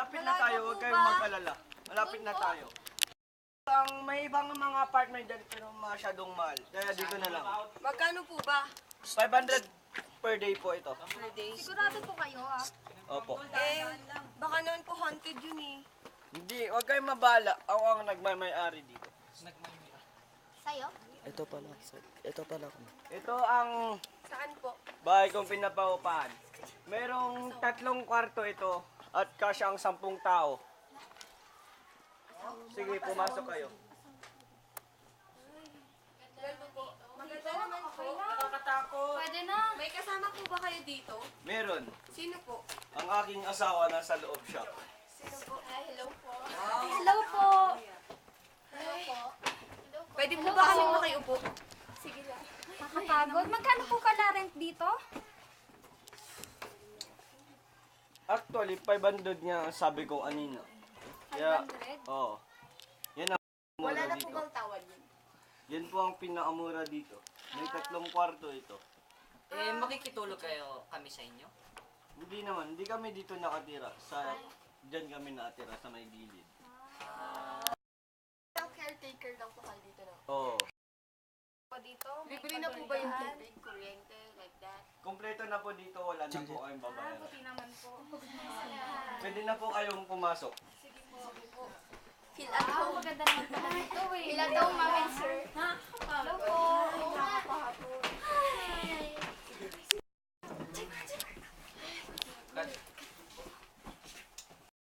malapit na tayo. Huwag kayong mag-alala. Malapit na tayo. May ibang mga apartment dyan pero masyadong mahal. Kaya dito na lang. Magkano po ba? 500 per day po ito. Per day? Sigurado po kayo ah. Opo. Baka naman po haunted yun eh. Hindi, huwag kayong mabala. Ako ang nagmamay-ari dito. Sa'yo? Ito pala. Ito pala. Ito ang Saan po? bahay kong pinapaupahan. Merong 3 kwarto ito at kasya ang 10 tao. Sige, pumasok kayo. Maganda naman po. Pwede na. May kasama po ba kayo dito? Meron. Sino po? Ang aking asawa nasa loob siya. Sino po? Hello po. Hello po. Hello po. Pwede po ba kami makiupo? Sige lang. Nakakapagod. Magkano po ka na rent dito? Actually, 500 niya ang sabi ko anino. Kaya, 500? oo. Yan ang Wala mura na po dito. bang tawad yun? Yan po ang pinakamura dito. May 3 kwarto ito. Makikitulog kayo kami sa inyo? Hindi naman, hindi kami dito nakatira. Diyan kami nakatira sa may gilid. Ang caretaker lang po kayo dito na. Oo. Dito? Libre na po ba yung tubig, kuryente, like that? Kompleto na po dito, wala na po kayong babayaran. Buti naman po. Pwede na po kayong pumasok. Feel at home. Maganda naman pala dito eh. Feel at home, ma'am and sir. Hello po.